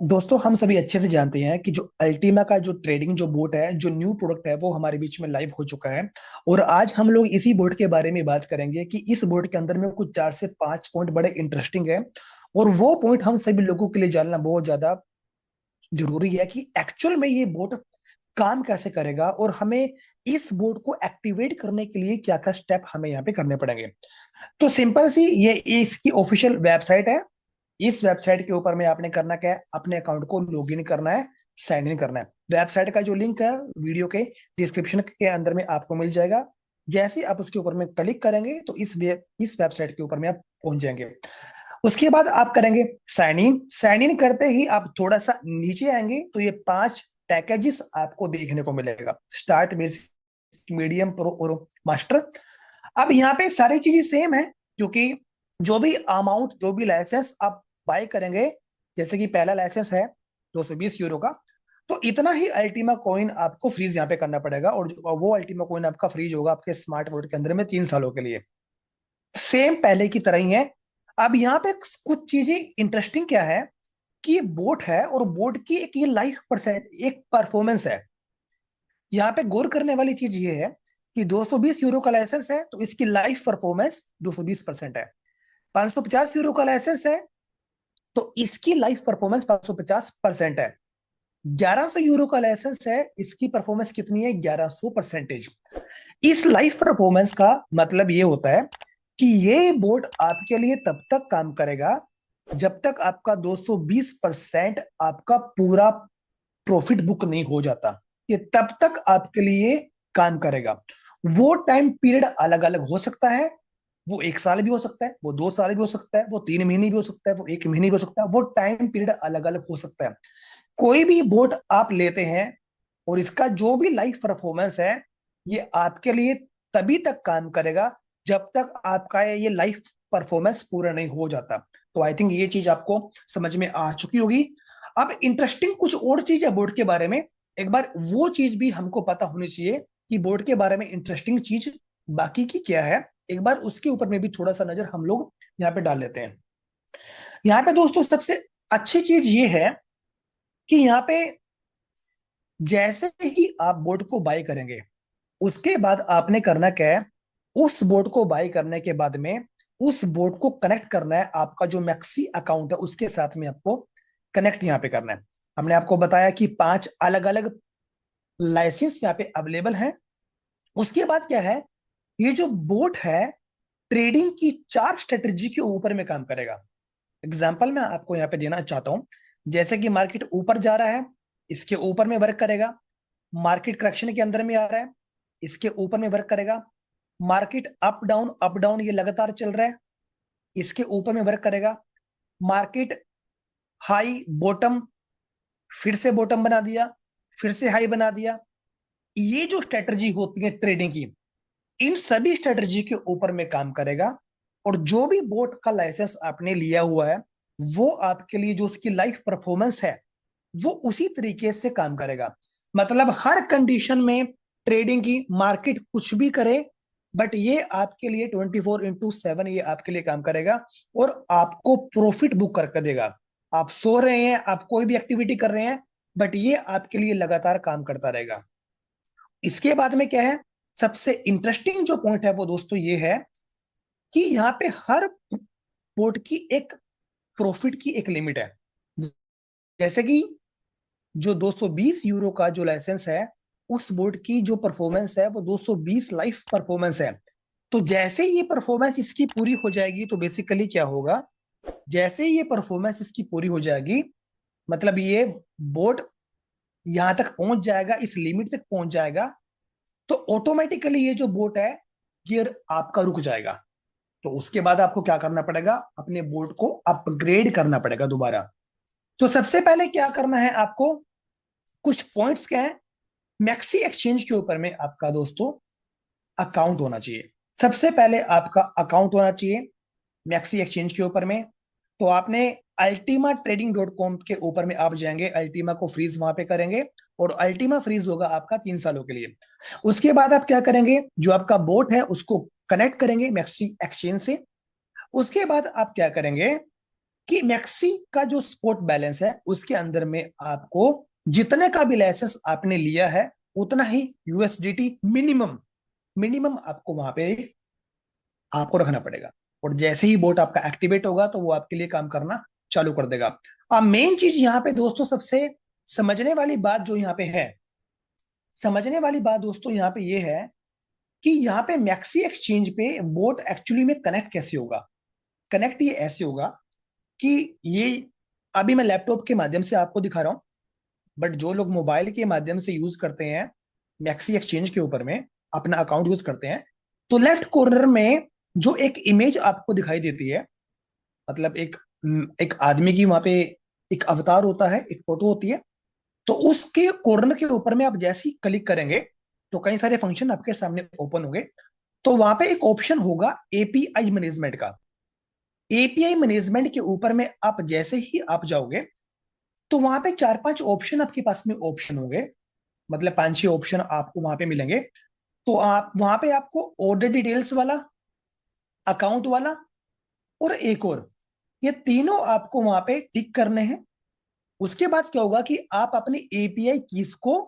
दोस्तों हम सभी अच्छे से जानते हैं कि जो अल्टीमा का जो ट्रेडिंग जो बोट है, जो न्यू प्रोडक्ट है, वो हमारे बीच में लाइव हो चुका है। और आज हम लोग इसी बोट के बारे में बात करेंगे कि इस बोट के अंदर में कुछ 4 से 5 पॉइंट बड़े इंटरेस्टिंग है। और वो पॉइंट हम सभी लोगों के लिए जानना बहुत ज्यादा जरूरी है कि एक्चुअल में ये बोट काम कैसे करेगा और हमें इस बोट को एक्टिवेट करने के लिए क्या क्या स्टेप हमें यहाँ पे करने पड़ेंगे। तो सिंपल सी ये इसकी ऑफिशियल वेबसाइट है। इस वेबसाइट के ऊपर में आपने करना क्या है, अपने अकाउंट को लॉगिन करना है, साइन इन करना है। वेबसाइट का जो लिंक है वीडियो के डिस्क्रिप्शन के अंदर में आपको मिल जाएगा। जैसे ही आप उसके ऊपर में क्लिक करेंगे तो इस वेबसाइट के ऊपर में आप पहुंच जाएंगे। उसके बाद आप करेंगे साइन इन। साइन इन करते ही आप थोड़ा सा नीचे आएंगे तो ये 5 पैकेजेस आपको देखने को मिलेगा: स्टार्ट, बेसिक, मीडियम, प्रो और मास्टर। अब यहाँ पे सारी चीजें सेम है, क्योंकि जो भी अमाउंट, जो भी लाइसेंस आप बाय करेंगे, जैसे कि पहला लाइसेंस है €220 का, तो इतना ही अल्टीमा कॉइन आपको फ्रीज यहाँ पे करना पड़ेगा। और वो अल्टीमा कॉइन आपका फ्रीज होगा आपके स्मार्ट वॉलेट के अंदर में 3 सालों के लिए। सेम पहले की तरह ही है। अब यहाँ पे कुछ चीजें इंटरेस्टिंग क्या है कि ये बोट है और बोट की एक ये लाइफ परसेंट एक परफॉर्मेंस है। यहाँ पे गौर करने वाली चीज ये है कि €220 का लाइसेंस है तो इसकी लाइफ परफॉर्मेंस 220% है। €550 का लाइसेंस है तो इसकी लाइफ परफॉर्मेंस 550% है। €1100 का लाइसेंस है, इसकी परफॉर्मेंस कितनी है? 1100%। इस लाइफ परफॉर्मेंस का मतलब ये होता है कि ये बोर्ड आपके लिए तब तक काम करेगा जब तक आपका 220% आपका पूरा प्रॉफिट बुक नहीं हो जाता। ये तब तक आपके लिए काम करेगा। वो टाइम पीरियड अलग अलग हो सकता है। वो 1 साल भी हो सकता है, वो 2 साल भी हो सकता है, वो 3 महीने भी हो सकता है, वो 1 महीने भी हो सकता है। वो टाइम पीरियड अलग अलग हो सकता है। कोई भी बोट आप लेते हैं और इसका जो भी लाइफ परफॉर्मेंस है, ये आपके लिए तभी तक काम करेगा जब तक आपका ये लाइफ परफॉर्मेंस पूरा नहीं हो जाता। तो आई थिंक ये चीज आपको समझ में आ चुकी होगी। अब इंटरेस्टिंग कुछ और चीज है बोर्ड के बारे में। एक बार वो चीज भी हमको पता होनी चाहिए कि बोर्ड के बारे में इंटरेस्टिंग चीज बाकी की क्या है। एक बार उसके ऊपर में भी थोड़ा सा नजर हम लोग यहाँ पे डाल लेते हैं। यहाँ पे दोस्तों सबसे अच्छी चीज ये है कि यहाँ पे जैसे ही आप बोर्ड को बाय करेंगे, उसके बाद आपने करना क्या है, उस बोर्ड को बाय करने के बाद में उस बोर्ड को कनेक्ट करना है आपका जो मैक्सी अकाउंट है उसके साथ में। आपको कनेक्ट यहाँ पे करना है। हमने आपको बताया कि 5 अलग अलग लाइसेंस यहाँ पे अवेलेबल हैं। उसके बाद क्या है, ये जो बोट है ट्रेडिंग की 4 स्ट्रेटेजी के ऊपर में काम करेगा। एग्जाम्पल मैं आपको यहाँ पे देना चाहता हूँ। जैसे कि मार्केट ऊपर जा रहा है, इसके ऊपर में वर्क करेगा। मार्केट करेक्शन के अंदर में आ रहा है, इसके ऊपर में वर्क करेगा। मार्केट अप डाउन ये लगातार चल रहा है, इसके ऊपर में वर्क करेगा। मार्केट हाई बॉटम, फिर से बॉटम बना दिया, फिर से हाई बना दिया। ये जो स्ट्रेटजी होती है ट्रेडिंग की, इन सभी स्ट्रेटजी के ऊपर में काम करेगा। और जो भी बोट का लाइसेंस आपने लिया हुआ है, वो आपके लिए जो उसकी लाइफ परफॉर्मेंस है वो उसी तरीके से काम करेगा। मतलब हर कंडीशन में ट्रेडिंग की मार्केट कुछ भी करे, बट ये आपके लिए 24x7 ये आपके लिए काम करेगा और आपको प्रॉफिट बुक करके देगा। आप सो रहे हैं, आप कोई भी एक्टिविटी कर रहे हैं, बट ये आपके लिए लगातार काम करता रहेगा। इसके बाद में क्या है, सबसे इंटरेस्टिंग जो पॉइंट है वो दोस्तों ये है कि यहाँ पे हर पोर्ट की एक प्रॉफिट की एक लिमिट है। जैसे कि जो €220 का जो लाइसेंस है, उस बोर्ड की जो परफॉर्मेंस है वो 220 लाइफ परफॉर्मेंस है। तो जैसे ये परफॉर्मेंस इसकी पूरी हो जाएगी तो बेसिकली क्या होगा, जैसे ये परफॉर्मेंस इसकी पूरी हो जाएगी, मतलब ये बोर्ड यहां तक पहुंच जाएगा, इस लिमिट तक पहुंच जाएगा, तो ऑटोमेटिकली ये जो बोट है गियर आपका रुक जाएगा। तो उसके बाद आपको क्या करना पड़ेगा, अपने बोर्ड को अपग्रेड करना पड़ेगा दोबारा। तो सबसे पहले क्या करना है आपको, कुछ पॉइंट्स क्या है, मैक्सी एक्सचेंज के ऊपर में आपका दोस्तों अकाउंट होना चाहिए। सबसे पहले आपका अकाउंट होना चाहिए मैक्सी एक्सचेंज के ऊपर में। तो आपने ultimatrading.com के ऊपर में आप जाएंगे, अल्टीमा को फ्रीज वहां पे करेंगे और अल्टीमा फ्रीज होगा आपका 3 सालों के लिए। उसके बाद आप क्या करेंगे, जो आपका बोट है उसको कनेक्ट करेंगे मैक्सी एक्सचेंज से। उसके बाद आप क्या करेंगे, कि मैक्सी का जो स्पोर्ट बैलेंस है उसके अंदर में आपको जितने का भी लाइसेंस आपने लिया है उतना ही यूएसडीटी मिनिमम मिनिमम आपको वहां पे आपको रखना पड़ेगा। और जैसे ही बोट आपका एक्टिवेट होगा तो वो आपके लिए काम करना चालू कर देगा। अब मेन चीज यहाँ पे दोस्तों, सबसे समझने वाली बात जो यहाँ पे है, समझने वाली बात दोस्तों यहाँ पे ये है कि यहाँ पे मैक्सी एक्सचेंज पे बोट एक्चुअली में कनेक्ट कैसे होगा। कनेक्ट ये ऐसे होगा कि ये अभी मैं लैपटॉप के माध्यम से आपको दिखा रहा हूँ, बट जो लोग मोबाइल के माध्यम से यूज करते हैं मैक्सी एक्सचेंज के ऊपर में अपना अकाउंट यूज करते हैं, तो लेफ्ट कॉर्नर में जो एक इमेज आपको दिखाई देती है, मतलब एक एक आदमी की वहां पे एक अवतार होता है, एक फोटो होती है, तो उसके कॉर्नर के ऊपर में आप जैसे ही क्लिक करेंगे तो कई सारे फंक्शन आपके सामने ओपन होंगे। तो वहां पे एक ऑप्शन होगा एपीआई मैनेजमेंट का। एपीआई मैनेजमेंट के ऊपर में आप जैसे ही आप जाओगे तो वहां पे चार पांच ऑप्शन आपके पास में ऑप्शन होंगे, मतलब पांच छह ऑप्शन आपको वहां पे मिलेंगे। तो आप वहां पे आपको ऑर्डर डिटेल्स वाला, अकाउंट वाला और एक और, ये तीनों आपको वहां पे टिक करने हैं। उसके बाद क्या होगा कि आप अपनी एपीआई कीज को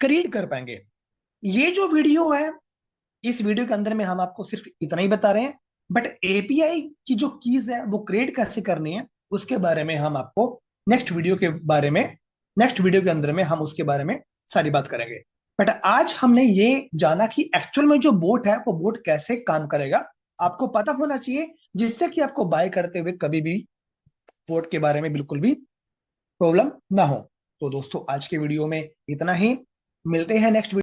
क्रिएट कर पाएंगे। ये जो वीडियो है, इस वीडियो के अंदर में हम आपको सिर्फ इतना ही बता रहे हैं, बट एपीआई की जो कीज है वो क्रिएट कैसे करनी है उसके बारे में हम आपको नेक्स्ट वीडियो के बारे में, नेक्स्ट वीडियो के अंदर में हम उसके बारे में सारी बात करेंगे। बट आज हमने ये जाना कि एक्चुअल में जो बोट है वो बोट कैसे काम करेगा, आपको पता होना चाहिए, जिससे कि आपको बाय करते हुए कभी भी बोट के बारे में बिल्कुल भी प्रॉब्लम ना हो। तो दोस्तों आज के वीडियो में इतना ही, मिलते हैं नेक्स्ट